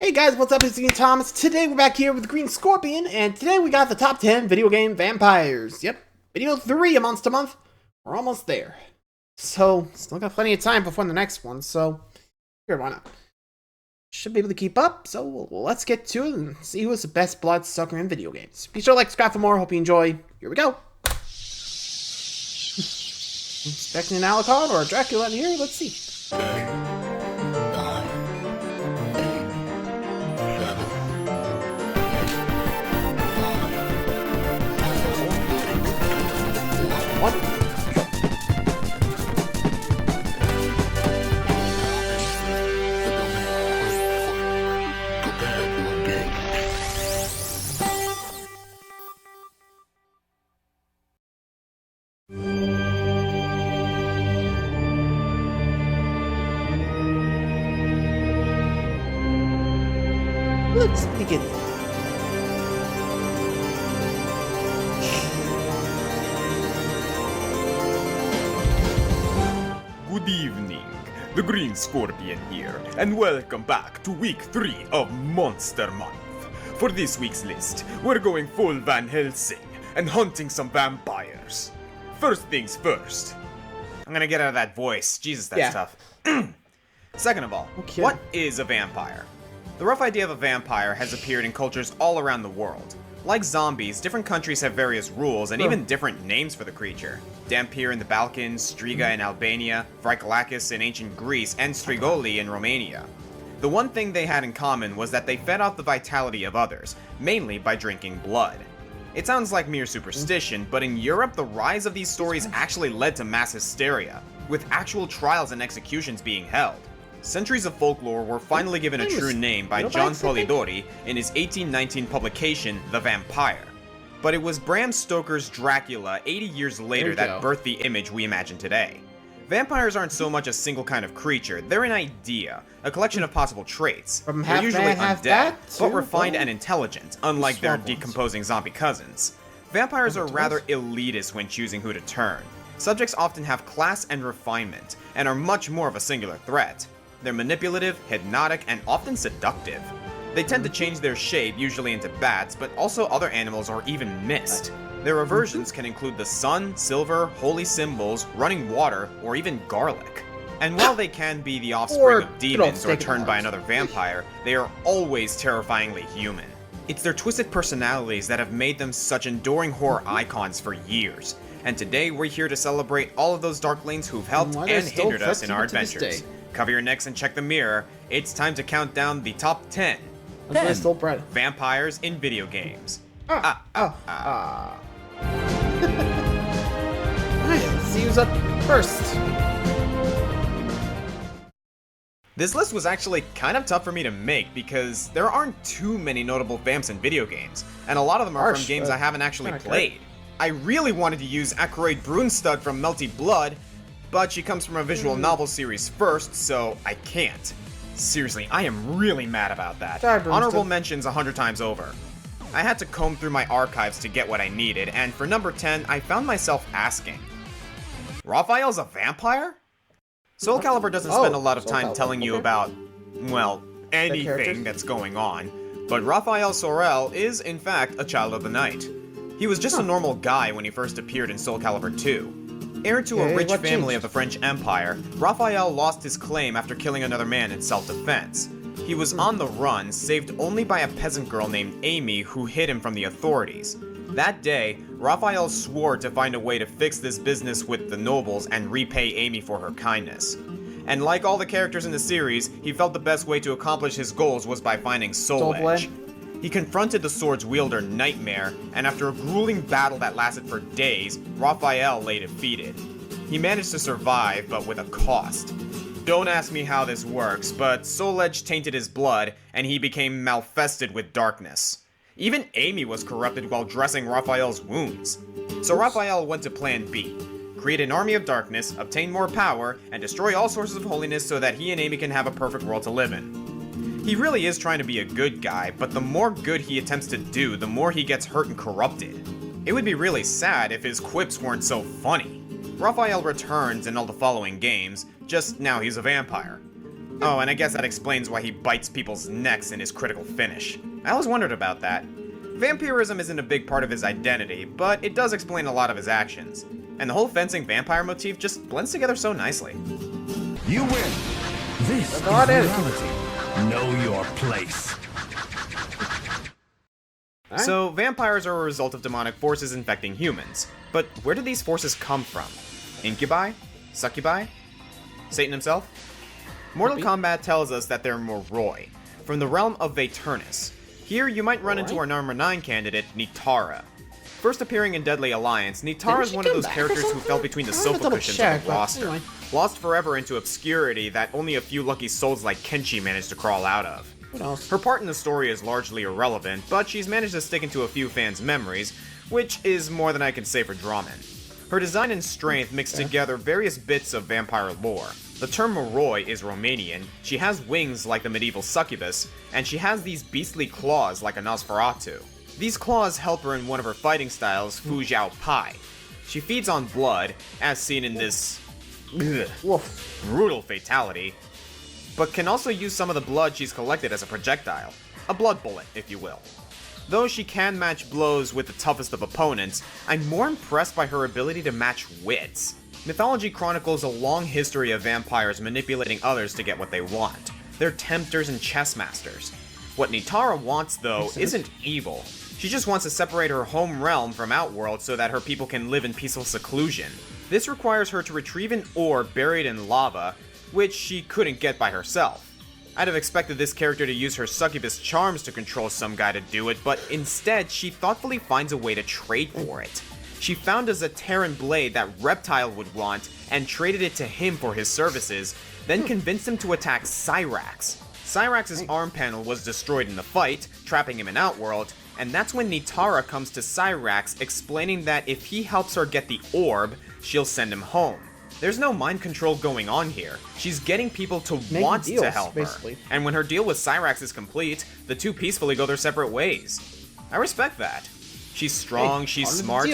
Hey guys, what's up? It's me, Thomas. Today we're back here with the Green Scorpion, and today we got the top 10 video game vampires. Yep, video 3 a month to month. We're almost there. So, still got plenty of time before the next one, so here, why not? Should be able to keep up, so let's get to it and see who is the best bloodsucker in video games. Be sure to like, subscribe for more. Hope you enjoy. Here we go. Expecting an Alucard or a Dracula in here? Let's see. What? Let's begin. Good evening, the Green Scorpion here, and welcome back to week 3 of Monster Month. For this week's list, we're going full Van Helsing and hunting some vampires. First things first. I'm gonna get out of that voice. Jesus, that's tough. Second of all, What is a vampire? The rough idea of a vampire has appeared in cultures all around the world. Like zombies, different countries have various rules and even different names for the creature. Dampir in the Balkans, Striga in Albania, Vrykolakas in ancient Greece, and Strigoli in Romania. The one thing they had in common was that they fed off the vitality of others, mainly by drinking blood. It sounds like mere superstition, but in Europe the rise of these stories actually led to mass hysteria, with actual trials and executions being held. Centuries of folklore were finally given a true name by John Polidori in his 1819 publication, The Vampire. But it was Bram Stoker's Dracula 80 years later that birthed the image we imagine today. Vampires aren't so much a single kind of creature, they're an idea, a collection of possible traits. They're usually undead, but refined and intelligent, unlike their decomposing zombie cousins. Vampires are rather elitist when choosing who to turn. Subjects often have class and refinement, and are much more of a singular threat. They're manipulative, hypnotic, and often seductive. They tend to change their shape, usually into bats, but also other animals or even mist. Their aversions can include the sun, silver, holy symbols, running water, or even garlic. And while they can be the offspring of demons or turned by another vampire, they are always terrifyingly human. It's their twisted personalities that have made them such enduring horror icons for years. And today we're here to celebrate all of those darklings who've helped and hindered us in our adventures. Cover your necks and check the mirror. It's time to count down the top 10 vampires in video games. Alright, let's see who's up first. This list was actually kind of tough for me to make because there aren't too many notable vamps in video games, and a lot of them are from games I haven't actually played. I really wanted to use Ackroyd Brunstad from Melty Blood, but she comes from a visual novel series first, so I can't. Seriously, I am really mad about that. Honorable mentions 100 times over. I had to comb through my archives to get what I needed, and for number 10, I found myself asking, Raphael's a vampire? Soul Calibur doesn't spend a lot of time telling you about, well, anything that's going on, but Raphael Sorel is, in fact, a child of the night. He was just a normal guy when he first appeared in Soul Calibur 2. Heir to a rich family of the French Empire, Raphael lost his claim after killing another man in self-defense. He was on the run, saved only by a peasant girl named Amy who hid him from the authorities. That day, Raphael swore to find a way to fix this business with the nobles and repay Amy for her kindness. And like all the characters in the series, he felt the best way to accomplish his goals was by finding Soul Edge. He confronted the sword's wielder, Nightmare, and after a grueling battle that lasted for days, Raphael lay defeated. He managed to survive, but with a cost. Don't ask me how this works, but Soul Edge tainted his blood, and he became malfested with darkness. Even Amy was corrupted while dressing Raphael's wounds. So Raphael went to Plan B. Create an army of darkness, obtain more power, and destroy all sources of holiness so that he and Amy can have a perfect world to live in. He really is trying to be a good guy, but the more good he attempts to do, the more he gets hurt and corrupted. It would be really sad if his quips weren't so funny. Raphael returns in all the following games, just now he's a vampire. Oh, and I guess that explains why he bites people's necks in his critical finish. I always wondered about that. Vampirism isn't a big part of his identity, but it does explain a lot of his actions. And the whole fencing vampire motif just blends together so nicely. You win. This is reality. Know your place. So, vampires are a result of demonic forces infecting humans. But where do these forces come from? Incubi? Succubi? Satan himself? Mortal Kombat tells us that they're Moroi, from the realm of Vaeternus. Here, you might run into our number 9 candidate, Nitara. First appearing in Deadly Alliance, Nitara is one of those characters who fell between the sofa cushions of the roster, lost forever into obscurity that only a few lucky souls like Kenshi managed to crawl out of. Her part in the story is largely irrelevant, but she's managed to stick into a few fans' memories, which is more than I can say for Draman. Her design and strength mix together various bits of vampire lore. The term Moroi is Romanian, she has wings like the medieval succubus, and she has these beastly claws like a Nosferatu. These claws help her in one of her fighting styles, Fu Jiao Pai. She feeds on blood, as seen in this brutal fatality, but can also use some of the blood she's collected as a projectile. A blood bullet, if you will. Though she can match blows with the toughest of opponents, I'm more impressed by her ability to match wits. Mythology chronicles a long history of vampires manipulating others to get what they want. They're tempters and chess masters. What Nitara wants, though, isn't evil. She just wants to separate her home realm from Outworld so that her people can live in peaceful seclusion. This requires her to retrieve an orb buried in lava, which she couldn't get by herself. I'd have expected this character to use her succubus charms to control some guy to do it, but instead, she thoughtfully finds a way to trade for it. She found a Zateran blade that Reptile would want, and traded it to him for his services, then convinced him to attack Cyrax. Cyrax's arm panel was destroyed in the fight, trapping him in Outworld, and that's when Nitara comes to Cyrax explaining that if he helps her get the orb, she'll send him home. There's no mind control going on here. She's getting people to want to help her. And when her deal with Cyrax is complete, the two peacefully go their separate ways. I respect that. She's strong, she's smart,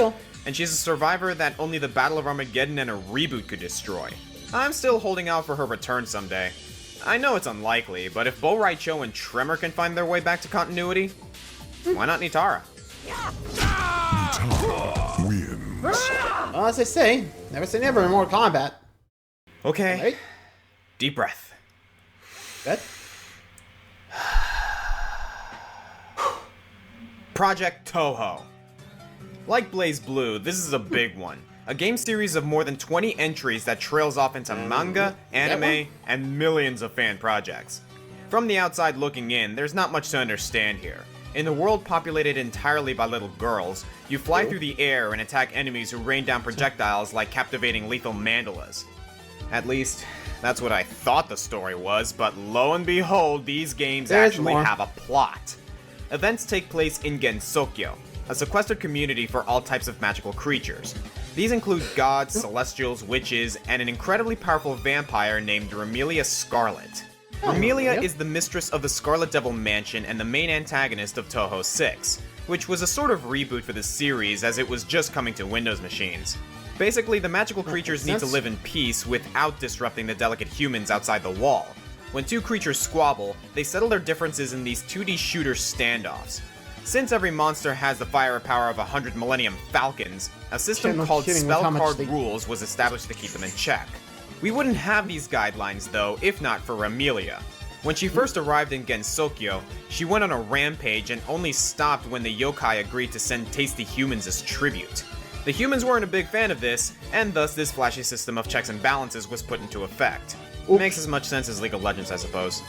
and she's a survivor that only the Battle of Armageddon and a reboot could destroy. I'm still holding out for her return someday. I know it's unlikely, but if Bo Raicho and Tremor can find their way back to continuity, why not Nitara? Nitara wins. Well, as I say, never say never in Mortal Kombat. Okay. Right? Deep breath. Good. Project Toho. Like Blaze Blue, this is a big one. A game series of more than 20 entries that trails off into manga, anime, and millions of fan projects. From the outside looking in, there's not much to understand here. In a world populated entirely by little girls, you fly through the air and attack enemies who rain down projectiles like captivating lethal mandalas. At least, that's what I thought the story was, but lo and behold, these games actually have a plot. Events take place in Gensokyo, a sequestered community for all types of magical creatures. These include gods, celestials, witches, and an incredibly powerful vampire named Remelia Scarlet. Remelia is the mistress of the Scarlet Devil Mansion and the main antagonist of Toho 6, which was a sort of reboot for the series as it was just coming to Windows machines. Basically, the magical creatures need to live in peace without disrupting the delicate humans outside the wall. When two creatures squabble, they settle their differences in these 2D shooter standoffs. Since every monster has the firepower of 100 Millennium Falcons, a system called Spell Card Rules was established to keep them in check. We wouldn't have these guidelines, though, if not for Remelia. When she first arrived in Gensokyo, she went on a rampage and only stopped when the yokai agreed to send tasty humans as tribute. The humans weren't a big fan of this, and thus this flashy system of checks and balances was put into effect. Makes as much sense as League of Legends, I suppose.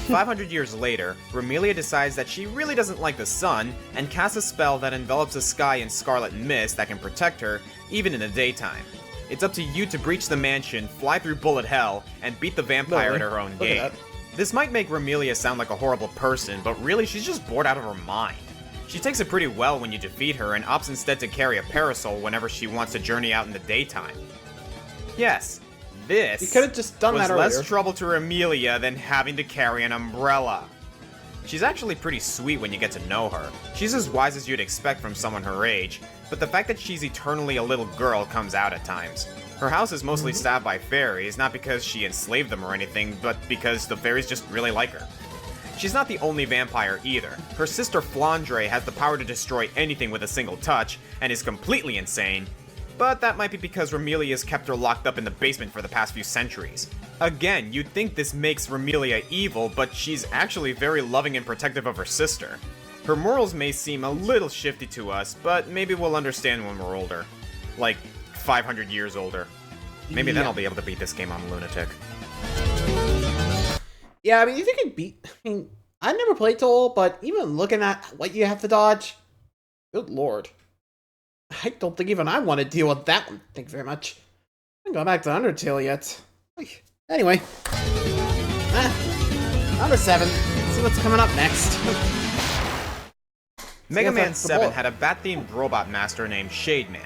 500 years later, Remelia decides that she really doesn't like the sun, and casts a spell that envelops the sky in scarlet mist that can protect her, even in the daytime. It's up to you to breach the mansion, fly through bullet hell, and beat the vampire at her own game. This might make Remelia sound like a horrible person, but really she's just bored out of her mind. She takes it pretty well when you defeat her and opts instead to carry a parasol whenever she wants to journey out in the daytime. Yes, this you could have just done was that less earlier. trouble to Remelia than having to carry an umbrella. She's actually pretty sweet when you get to know her. She's as wise as you'd expect from someone her age, but the fact that she's eternally a little girl comes out at times. Her house is mostly staffed by fairies, not because she enslaved them or anything, but because the fairies just really like her. She's not the only vampire either. Her sister Flandre has the power to destroy anything with a single touch, and is completely insane. But that might be because Remelia's kept her locked up in the basement for the past few centuries. Again, you'd think this makes Remelia evil, but she's actually very loving and protective of her sister. Her morals may seem a little shifty to us, but maybe we'll understand when we're older. Like, 500 years older. Maybe then I'll be able to beat this game on Lunatic. Yeah, I mean, you think it'd beat... I mean, I never played Toll, but even looking at what you have to dodge... Good lord. I don't think even I want to deal with that one. Thank you very much. I haven't gone back to Undertale yet. Anyway. Number 7. Let's see what's coming up next. Mega Man 7 had a bat-themed robot master named Shademan.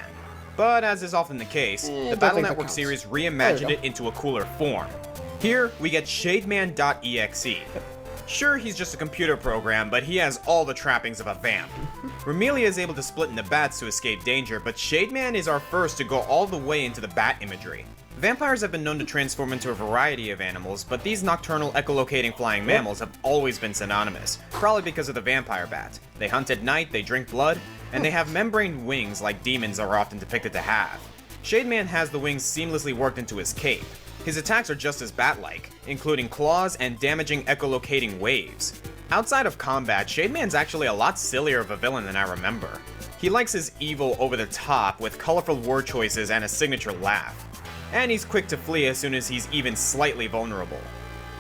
But as is often the case, the Battle Network series reimagined it into a cooler form. Here, we get Shademan.exe. Sure, he's just a computer program, but he has all the trappings of a vamp. Remelia is able to split into bats to escape danger, but Shademan is our first to go all the way into the bat imagery. Vampires have been known to transform into a variety of animals, but these nocturnal echolocating flying mammals have always been synonymous, probably because of the vampire bat. They hunt at night, they drink blood, and they have membraned wings like demons are often depicted to have. Shademan has the wings seamlessly worked into his cape. His attacks are just as bat-like, including claws and damaging echolocating waves. Outside of combat, Shademan's actually a lot sillier of a villain than I remember. He likes his evil over the top with colorful word choices and a signature laugh. And he's quick to flee as soon as he's even slightly vulnerable.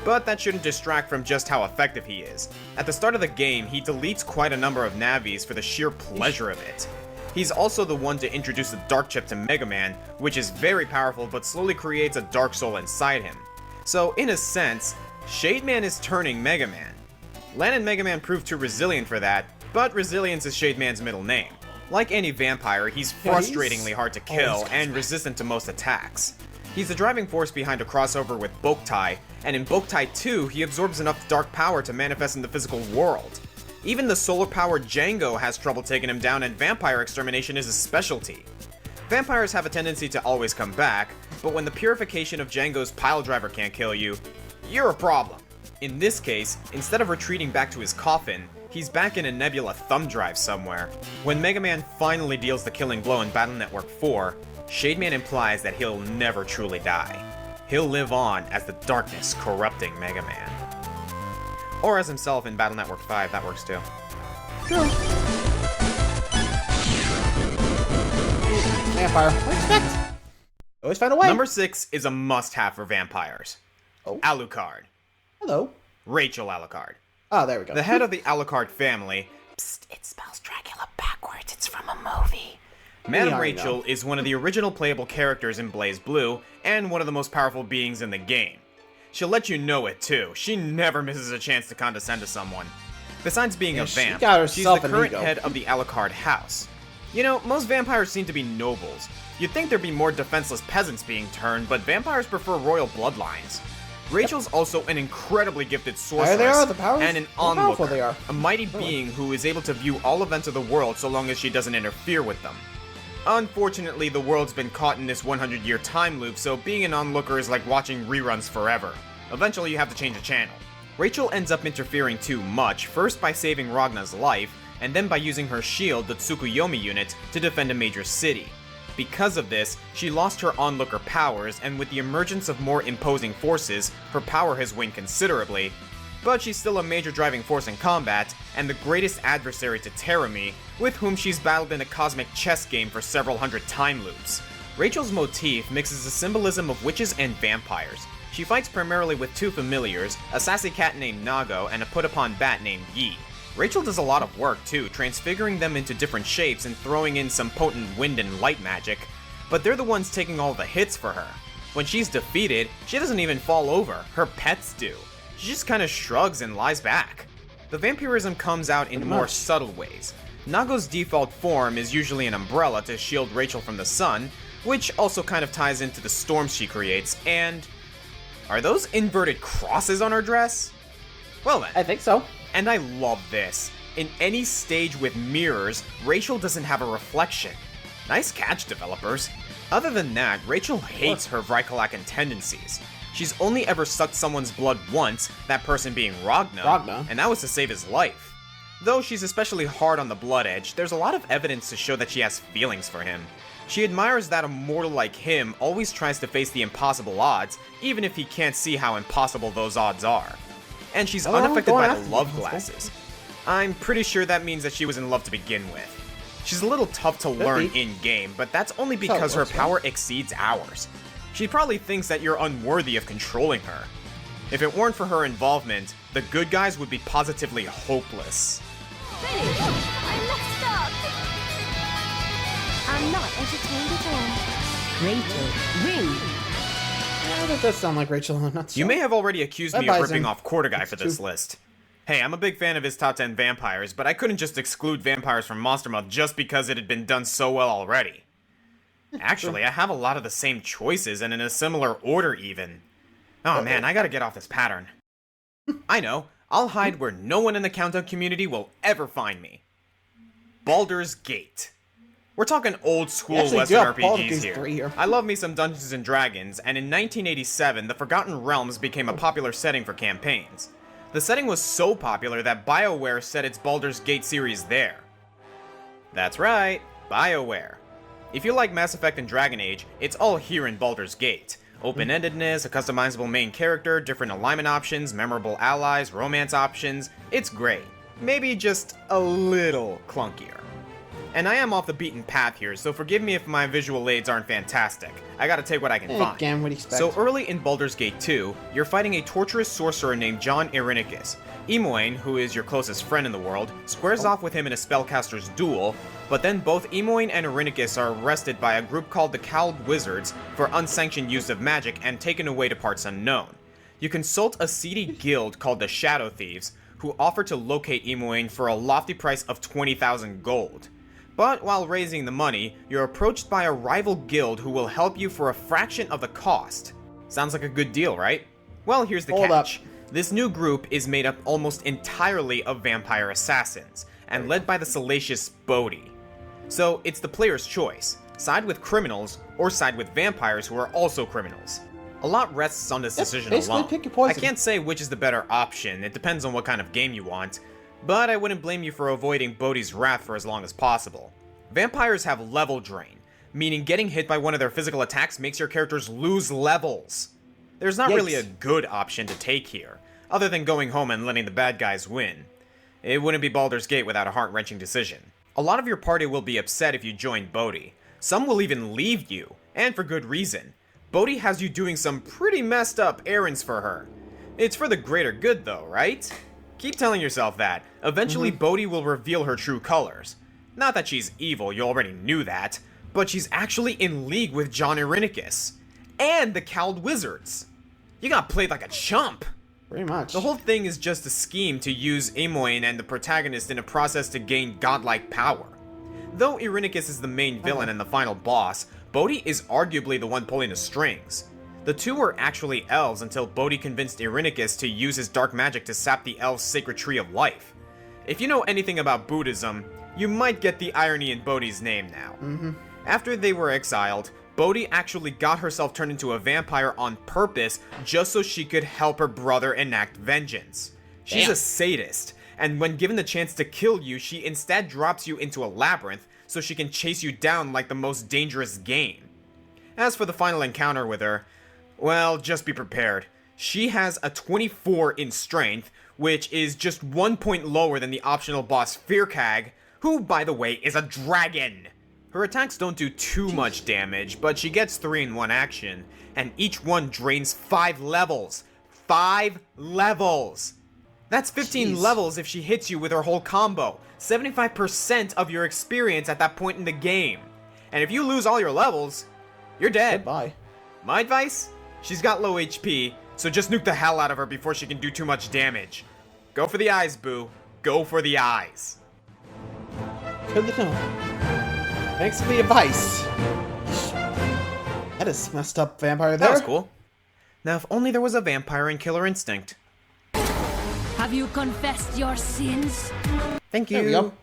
But that shouldn't distract from just how effective he is. At the start of the game, he deletes quite a number of navis for the sheer pleasure of it. He's also the one to introduce the Dark Chip to Mega Man, which is very powerful but slowly creates a dark soul inside him. So in a sense, Shademan is turning Mega Man. Lan and Mega Man proved too resilient for that, but resilience is Shademan's middle name. Like any vampire, he's frustratingly hard to kill and resistant to most attacks. He's the driving force behind a crossover with Boktai, and in Boktai 2, he absorbs enough dark power to manifest in the physical world. Even the solar-powered Django has trouble taking him down, and vampire extermination is his specialty. Vampires have a tendency to always come back, but when the purification of Django's pile driver can't kill you, you're a problem. In this case, instead of retreating back to his coffin, he's back in a Nebula thumb drive somewhere. When Mega Man finally deals the killing blow in Battle Network 4, Shademan implies that he'll never truly die. He'll live on as the darkness corrupting Mega Man. Or as himself in Battle Network 5, that works too. Sure. Vampire. What do you expect? Always find a way. Number 6 is a must-have for vampires. Oh. Alucard. Hello. Rachel Alucard. Oh, there we go. The head of the Alucard family. Psst, it spells Dracula backwards. It's from a movie. Madame Rachel is one of the original playable characters in Blaze Blue, and one of the most powerful beings in the game. She'll let you know it too. She never misses a chance to condescend to someone. Besides being a vamp, she's the current head of the Alucard house. You know, most vampires seem to be nobles. You'd think there'd be more defenseless peasants being turned, but vampires prefer royal bloodlines. Rachel's also an incredibly gifted sorceress and an onlooker, a mighty being who is able to view all events of the world so long as she doesn't interfere with them. Unfortunately, the world's been caught in this 100-year time loop, so being an onlooker is like watching reruns forever. Eventually, you have to change the channel. Rachel ends up interfering too much, first by saving Ragna's life, and then by using her shield, the Tsukuyomi unit, to defend a major city. Because of this, she lost her onlooker powers, and with the emergence of more imposing forces, her power has waned considerably. But she's still a major driving force in combat, and the greatest adversary to Terami, with whom she's battled in a cosmic chess game for several hundred time loops. Rachel's motif mixes the symbolism of witches and vampires. She fights primarily with two familiars, a sassy cat named Nago and a put-upon bat named Yi. Rachel does a lot of work too, transfiguring them into different shapes and throwing in some potent wind and light magic, but they're the ones taking all the hits for her. When she's defeated, she doesn't even fall over, her pets do. She just kinda shrugs and lies back. The vampirism comes out in more subtle ways. Nago's default form is usually an umbrella to shield Rachel from the sun, which also kind of ties into the storms she creates, and... are those inverted crosses on her dress? Well then. I think so. And I love this. In any stage with mirrors, Rachel doesn't have a reflection. Nice catch, developers. Other than that, Rachel hates her Vrykalakan tendencies. She's only ever sucked someone's blood once, that person being Ragna, and that was to save his life. Though she's especially hard on the blood edge, there's a lot of evidence to show that she has feelings for him. She admires that a mortal like him always tries to face the impossible odds, even if he can't see how impossible those odds are. And she's unaffected by the love glasses. I'm pretty sure that means that she was in love to begin with. She's a little tough to learn in-game, but that's only because her power exceeds ours. She probably thinks that you're unworthy of controlling her. If it weren't for her involvement, the good guys would be positively hopeless. Finish! I messed up! I'm not entertained at all. Rachel, win! Yeah, that does sound like Rachel. I'm not sure. You may have already accused me of ripping off Quarter Guy for this list. Hey, I'm a big fan of his top 10 vampires, but I couldn't just exclude vampires from Monster Month just because it had been done so well already. Actually, I have a lot of the same choices, and in a similar order even. Oh man, I gotta get off this pattern. I know, I'll hide where no one in the Countdown community will ever find me. Baldur's Gate. We're talking old school Western RPGs here. I love me some Dungeons & Dragons, and in 1987, the Forgotten Realms became a popular setting for campaigns. The setting was so popular that BioWare set its Baldur's Gate series there. That's right, BioWare. If you like Mass Effect and Dragon Age, it's all here in Baldur's Gate. Open-endedness, a customizable main character, different alignment options, memorable allies, romance options, it's great. Maybe just a little clunkier. And I am off the beaten path here, so forgive me if my visual aids aren't fantastic. I gotta take what I can find. Again, what do you expect? So early in Baldur's Gate 2, you're fighting a torturous sorcerer named John Irenicus. Imoen, who is your closest friend in the world, squares off with him in a spellcaster's duel, but then both Imoen and Irenicus are arrested by a group called the Cowled Wizards for unsanctioned use of magic and taken away to parts unknown. You consult a seedy guild called the Shadow Thieves, who offer to locate Imoen for a lofty price of 20,000 gold. But while raising the money, you're approached by a rival guild who will help you for a fraction of the cost. Sounds like a good deal, right? Well, here's the catch. This new group is made up almost entirely of vampire assassins, and led by the salacious Bodhi. So it's the player's choice, side with criminals, or side with vampires who are also criminals. A lot rests on this decision alone. Pick your poison. I can't say which is the better option, it depends on what kind of game you want, but I wouldn't blame you for avoiding Bodhi's wrath for as long as possible. Vampires have level drain, meaning getting hit by one of their physical attacks makes your characters lose levels. There's not really a good option to take here, other than going home and letting the bad guys win. It wouldn't be Baldur's Gate without a heart-wrenching decision. A lot of your party will be upset if you join Bodhi. Some will even leave you, and for good reason. Bodhi has you doing some pretty messed up errands for her. It's for the greater good though, right? Keep telling yourself that. Eventually Bodhi will reveal her true colors. Not that she's evil, you already knew that, but she's actually in league with John Irenicus. And the Cowled Wizards. You got played like a chump. Pretty much. The whole thing is just a scheme to use Imoen and the protagonist in a process to gain godlike power. Though Irenicus is the main villain and the final boss, Bodhi is arguably the one pulling the strings. The two were actually elves until Bodhi convinced Irenicus to use his dark magic to sap the elves' sacred tree of life. If you know anything about Buddhism, you might get the irony in Bodhi's name now. After they were exiled, Bodhi actually got herself turned into a vampire on purpose just so she could help her brother enact vengeance. She's a sadist, and when given the chance to kill you, she instead drops you into a labyrinth so she can chase you down like the most dangerous game. As for the final encounter with her, well, just be prepared. She has a 24 in strength, which is just 1 point lower than the optional boss Firkag, who, by the way, is a dragon. Her attacks don't do too much damage, but she gets 3 in one action, and each one drains 5 levels. 5 levels! That's 15 levels if she hits you with her whole combo. 75% of your experience at that point in the game. And if you lose all your levels, you're dead. Goodbye. My advice? She's got low HP, so just nuke the hell out of her before she can do too much damage. Go for the eyes, boo. Go for the eyes. Good to know. Thanks for the advice. That is messed up vampire there. That was cool. Now, if only there was a vampire in Killer Instinct. Have you confessed your sins? Thank you. There we go.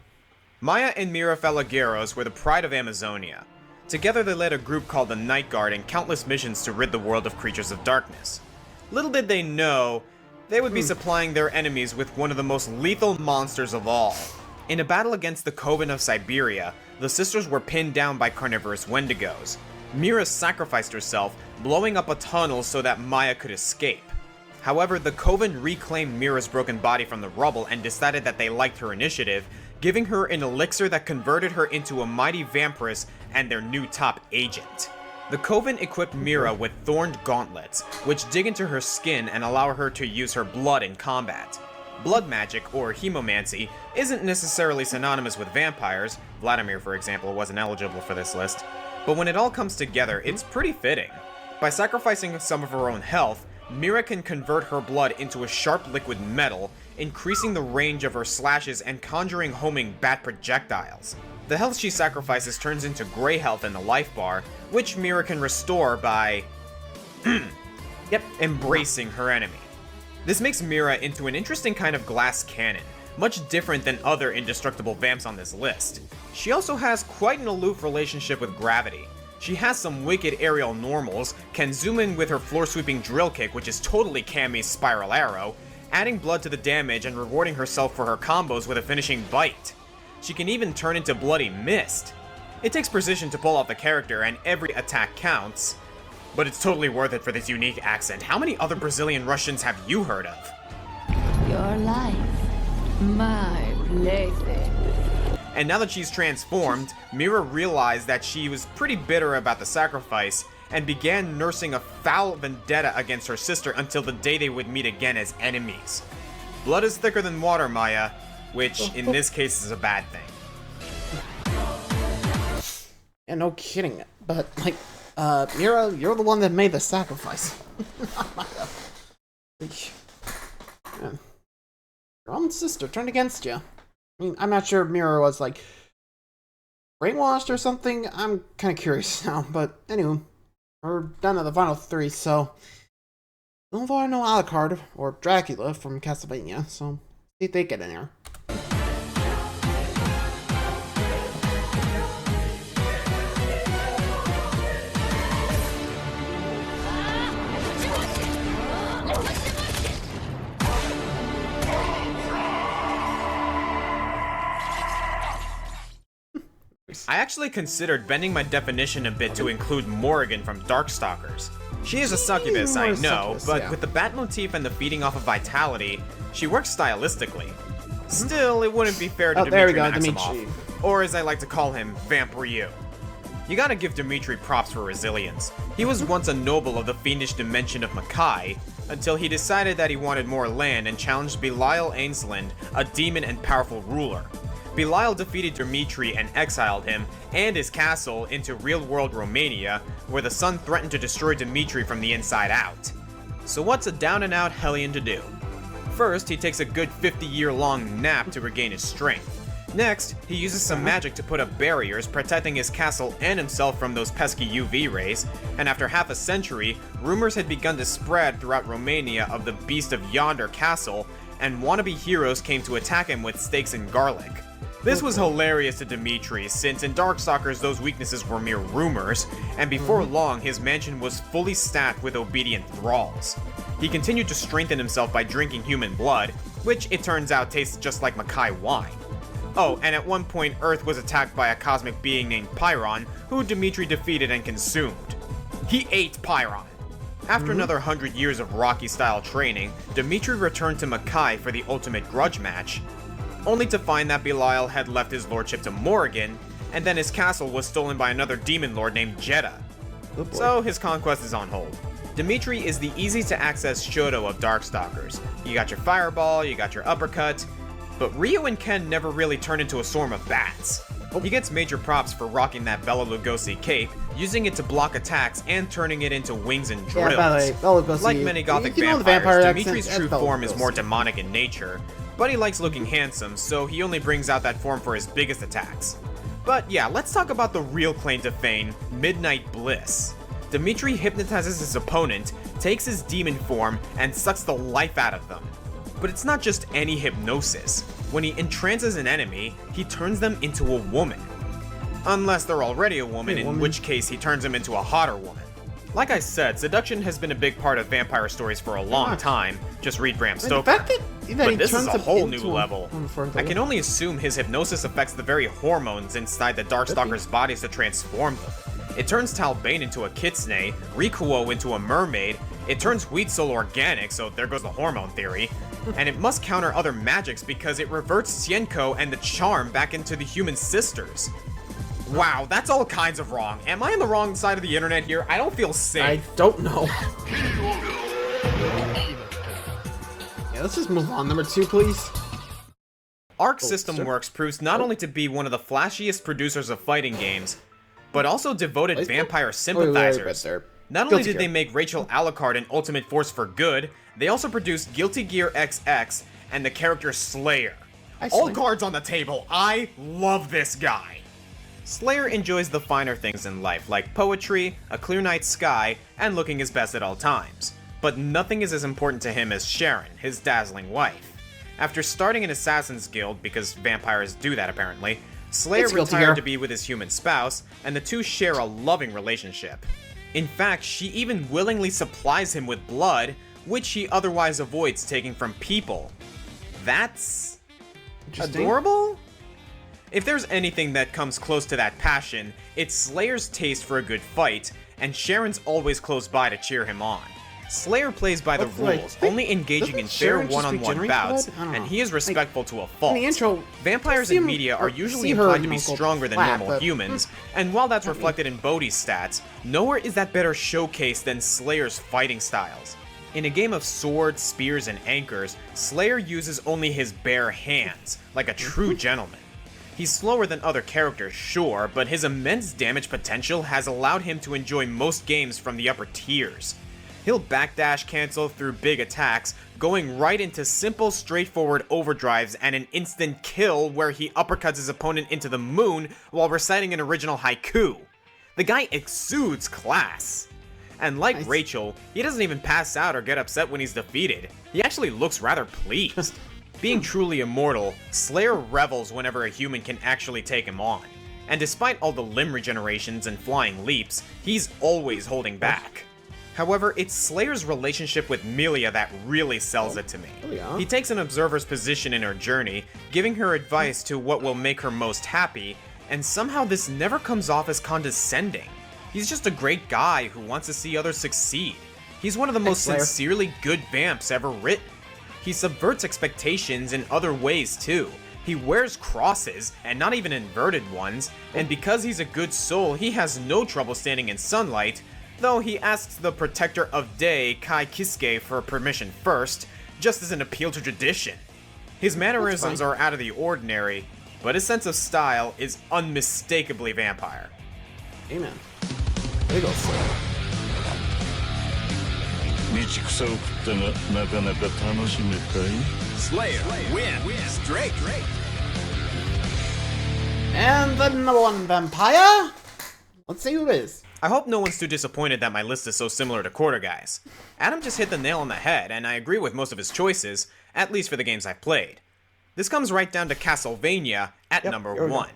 Maya and Mira Falagueros were the pride of Amazonia. Together they led a group called the Night Guard in countless missions to rid the world of creatures of darkness. Little did they know, they would be supplying their enemies with one of the most lethal monsters of all. In a battle against the Coven of Siberia, the sisters were pinned down by carnivorous wendigos. Mira sacrificed herself, blowing up a tunnel so that Maya could escape. However, the Coven reclaimed Mira's broken body from the rubble and decided that they liked her initiative, giving her an elixir that converted her into a mighty vampiress and their new top agent. The Coven equipped Mira with thorned gauntlets, which dig into her skin and allow her to use her blood in combat. Blood magic, or hemomancy, isn't necessarily synonymous with vampires. Vladimir, for example, wasn't eligible for this list. But when it all comes together, it's pretty fitting. By sacrificing some of her own health, Mira can convert her blood into a sharp liquid metal, increasing the range of her slashes and conjuring homing bat projectiles. The health she sacrifices turns into gray health in the life bar, which Mira can restore by embracing her enemy. This makes Mira into an interesting kind of glass cannon, much different than other indestructible vamps on this list. She also has quite an aloof relationship with gravity. She has some wicked aerial normals, can zoom in with her floor-sweeping drill kick, which is totally Cammy's spiral arrow, adding blood to the damage and rewarding herself for her combos with a finishing bite. She can even turn into Bloody Mist. It takes precision to pull off the character, and every attack counts, but it's totally worth it for this unique accent. How many other Brazilian Russians have you heard of? Your life, my plaything. And now that she's transformed, Mira realized that she was pretty bitter about the sacrifice and began nursing a foul vendetta against her sister until the day they would meet again as enemies. Blood is thicker than water, Maya, which in this case is a bad thing. Yeah, no kidding. But, like, Mira, you're the one that made the sacrifice. Yeah. Your own sister turned against you. I mean, I'm not sure if Mira was, like, brainwashed or something. I'm kind of curious now. But, anyway, we're done at the final three, so... So far, no Alucard or Dracula from Castlevania, so see if they get in there. I actually considered bending my definition a bit to include Morrigan from Darkstalkers. She is a succubus, I know, but with the bat motif and the feeding off of vitality, she works stylistically. Still, it wouldn't be fair to Dmitri Maximoff, or as I like to call him, Vamp Ryu. You gotta give Dmitri props for resilience. He was once a noble of the fiendish dimension of Makai, until he decided that he wanted more land and challenged Belial Ainsland, a demon and powerful ruler. Belial defeated Dmitri and exiled him and his castle into real-world Romania, where the sun threatened to destroy Dmitri from the inside out. So what's a down-and-out hellion to do? First, he takes a good 50-year-long nap to regain his strength. Next, he uses some magic to put up barriers, protecting his castle and himself from those pesky UV rays, and after half a century, rumors had begun to spread throughout Romania of the Beast of Yonder Castle, and wannabe heroes came to attack him with stakes and garlic. This was hilarious to Dmitri, since in Darkstalkers those weaknesses were mere rumors, and before long his mansion was fully stacked with obedient thralls. He continued to strengthen himself by drinking human blood, which it turns out tastes just like Makai wine. Oh, and at one point Earth was attacked by a cosmic being named Pyron, who Dmitri defeated and consumed. He ate Pyron! After another 100 years of Rocky-style training, Dmitri returned to Makai for the ultimate grudge match, only to find that Belial had left his lordship to Morrigan, and then his castle was stolen by another demon lord named Jeddah. So his conquest is on hold. Dmitri is the easy-to-access Shoto of Darkstalkers. You got your fireball, you got your uppercut, but Ryu and Ken never really turn into a swarm of bats. He gets major props for rocking that Bela Lugosi cape, using it to block attacks and turning it into wings and drills. Yeah, by the way, Bela Lugosi, like many gothic vampires, Dimitri's true form is more demonic in nature, but he likes looking handsome, so he only brings out that form for his biggest attacks. But yeah, let's talk about the real claim to fame, Midnight Bliss. Dmitri hypnotizes his opponent, takes his demon form, and sucks the life out of them. But it's not just any hypnosis. When he entrances an enemy, he turns them into a woman. Unless they're already a woman, in which case he turns him into a hotter woman. Like I said, seduction has been a big part of vampire stories for a long time. Just read Bram Stoker. But this is a whole new level. I can only assume his hypnosis affects the very hormones inside the Darkstalkers' bodies to transform them. It turns Talbane into a kitsune, Rikuo into a mermaid, it turns Huitzel organic, so there goes the hormone theory, and it must counter other magics because it reverts Xienko and the charm back into the human sisters. Wow, that's all kinds of wrong. Am I on the wrong side of the internet here? I don't feel safe. I don't know. Yeah, let's just move on. Number 2, please. Arc System Works proves not only to be one of the flashiest producers of fighting games, but also devoted vampire sympathizers. Not only did they make Rachel Alucard an ultimate force for good, they also produced Guilty Gear XX and the character Slayer. All cards on the table. I love this guy. Slayer enjoys the finer things in life, like poetry, a clear night sky, and looking his best at all times. But nothing is as important to him as Sharon, his dazzling wife. After starting an assassin's guild, because vampires do that apparently, Slayer retired to be with his human spouse, and the two share a loving relationship. In fact, she even willingly supplies him with blood, which he otherwise avoids taking from people. That's adorable? If there's anything that comes close to that passion, it's Slayer's taste for a good fight, and Sharon's always close by to cheer him on. Slayer plays by the rules, only engaging in fair one-on-one bouts, and he is respectful to a fault. Vampires in media are usually implied to be stronger than normal humans, and while that's reflected in Bodhi's stats, nowhere is that better showcased than Slayer's fighting styles. In a game of swords, spears, and anchors, Slayer uses only his bare hands, like a true gentleman. He's slower than other characters, sure, but his immense damage potential has allowed him to enjoy most games from the upper tiers. He'll backdash cancel through big attacks, going right into simple, straightforward overdrives and an instant kill where he uppercuts his opponent into the moon while reciting an original haiku. The guy exudes class. And like Rachel, he doesn't even pass out or get upset when he's defeated. He actually looks rather pleased. Being truly immortal, Slayer revels whenever a human can actually take him on. And despite all the limb regenerations and flying leaps, he's always holding back. However, it's Slayer's relationship with Melia that really sells it to me. He takes an observer's position in her journey, giving her advice to what will make her most happy, and somehow this never comes off as condescending. He's just a great guy who wants to see others succeed. He's one of the most sincerely good vamps ever written. He subverts expectations in other ways too. He wears crosses, and not even inverted ones, and because he's a good soul, he has no trouble standing in sunlight, though he asks the Protector of Day, Kai Kisuke, for permission first, just as an appeal to tradition. His mannerisms are out of the ordinary, but his sense of style is unmistakably vampire. Amen. There you go, Slayer. Slayer win straight. And the number 1 vampire? Let's see who it is. I hope no one's too disappointed that my list is so similar to Quarter Guy's. Adam just hit the nail on the head, and I agree with most of his choices, at least for the games I've played. This comes right down to Castlevania at number 1.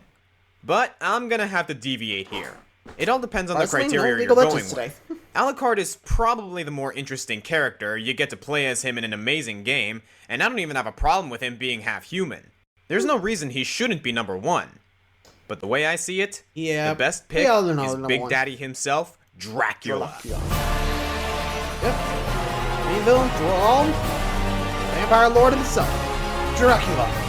But I'm gonna have to deviate here. It all depends on the criteria you're going with. Alucard is probably the more interesting character, you get to play as him in an amazing game, and I don't even have a problem with him being half human. There's no reason he shouldn't be number 1. But the way I see it, the best pick is Big Daddy himself, Dracula. Yep. Main villain, Thrall, Vampire Lord himself, Dracula.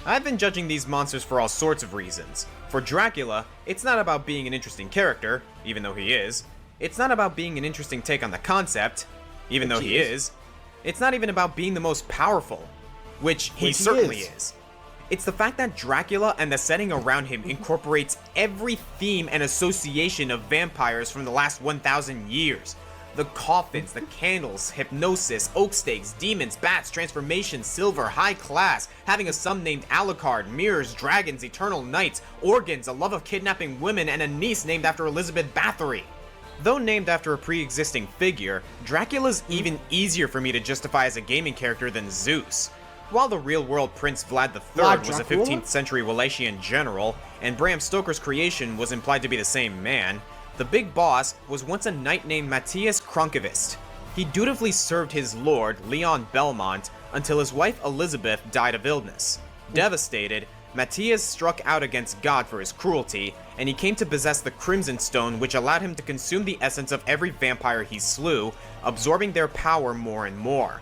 I've been judging these monsters for all sorts of reasons. For Dracula, it's not about being an interesting character, even though he is. It's not about being an interesting take on the concept, even though he is. It's not even about being the most powerful, which he certainly is. It's the fact that Dracula and the setting around him incorporates every theme and association of vampires from the last 1,000 years. The coffins, the candles, hypnosis, oak stakes, demons, bats, transformation, silver, high class, having a son named Alucard, mirrors, dragons, eternal nights, organs, a love of kidnapping women, and a niece named after Elizabeth Bathory. Though named after a pre-existing figure, Dracula's even easier for me to justify as a gaming character than Zeus. While the real-world Prince Vlad III was a 15th century Wallachian general, and Bram Stoker's creation was implied to be the same man, the big boss was once a knight named Matthias Kronkevist. He dutifully served his lord, Leon Belmont, until his wife Elizabeth died of illness. Devastated, Matthias struck out against God for his cruelty, and he came to possess the Crimson Stone, which allowed him to consume the essence of every vampire he slew, absorbing their power more and more.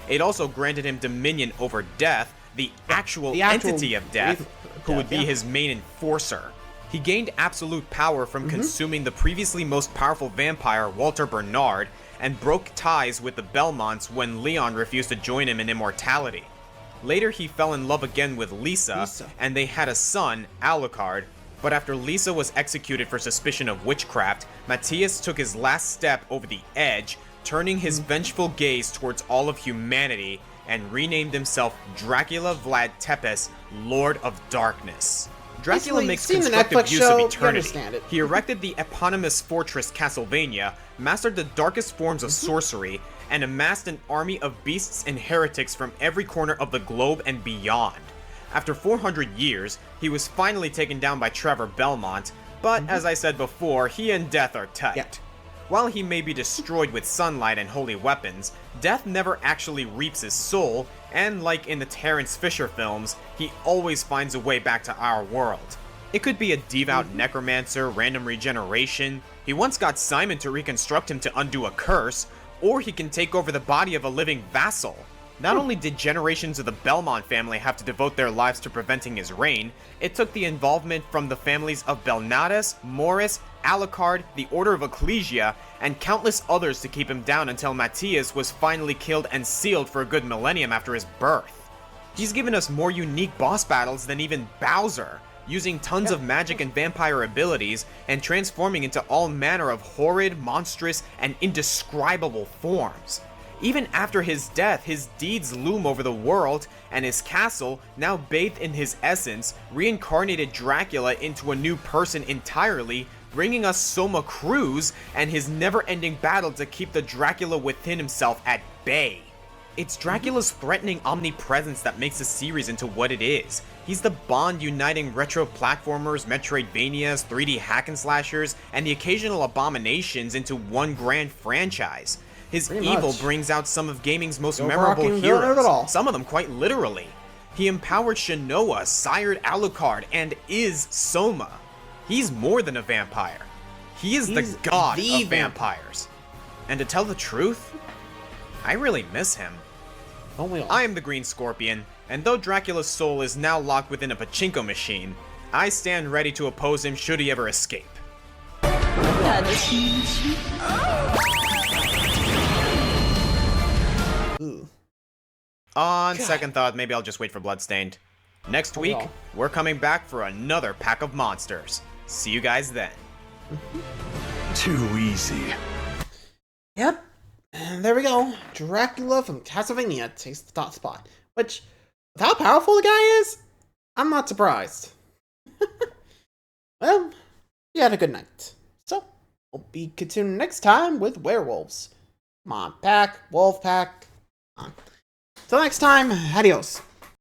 It also granted him dominion over Death, the actual entity of Death, who would be his main enforcer. He gained absolute power from consuming the previously most powerful vampire, Walter Bernard, and broke ties with the Belmonts when Leon refused to join him in immortality. Later he fell in love again with Lisa, and they had a son, Alucard, but after Lisa was executed for suspicion of witchcraft, Matthias took his last step over the edge, turning his vengeful gaze towards all of humanity, and renamed himself Dracula Vlad Tepes, Lord of Darkness. Dracula makes constructive use of eternity. He erected the eponymous fortress Castlevania, mastered the darkest forms of sorcery, and amassed an army of beasts and heretics from every corner of the globe and beyond. After 400 years, he was finally taken down by Trevor Belmont, but as I said before, he and Death are tight. While he may be destroyed with sunlight and holy weapons, Death never actually reaps his soul, and like in the Terrence Fisher films, he always finds a way back to our world. It could be a devout necromancer, random regeneration, he once got Simon to reconstruct him to undo a curse, or he can take over the body of a living vassal. Not only did generations of the Belmont family have to devote their lives to preventing his reign, it took the involvement from the families of Belnatus, Morris, Alucard, the Order of Ecclesia, and countless others to keep him down until Matthias was finally killed and sealed for a good millennium after his birth. He's given us more unique boss battles than even Bowser, using tons of magic and vampire abilities, and transforming into all manner of horrid, monstrous, and indescribable forms. Even after his death, his deeds loom over the world, and his castle, now bathed in his essence, reincarnated Dracula into a new person entirely, bringing us Soma Cruz and his never-ending battle to keep the Dracula within himself at bay. It's Dracula's threatening omnipresence that makes the series into what it is. He's the bond uniting retro platformers, Metroidvanias, 3D hack and slashers, and the occasional abominations into one grand franchise. His evil brings out some of gaming's most memorable heroes, some of them quite literally. He empowered Shinoa, sired Alucard, and is Soma. He's more than a vampire. He is the god of vampires. And to tell the truth, I really miss him. I am the Green Scorpion, and though Dracula's soul is now locked within a pachinko machine, I stand ready to oppose him should he ever escape. On second thought, maybe I'll just wait for Bloodstained. Next week, we're coming back for another pack of monsters. See you guys then. Too easy. Yep. And there we go. Dracula from Castlevania takes the top spot. Which, with how powerful the guy is, I'm not surprised. Well, you had a good night. So, we'll be continuing next time with werewolves. Come on, pack, wolf pack. Come on. Till next time, adios.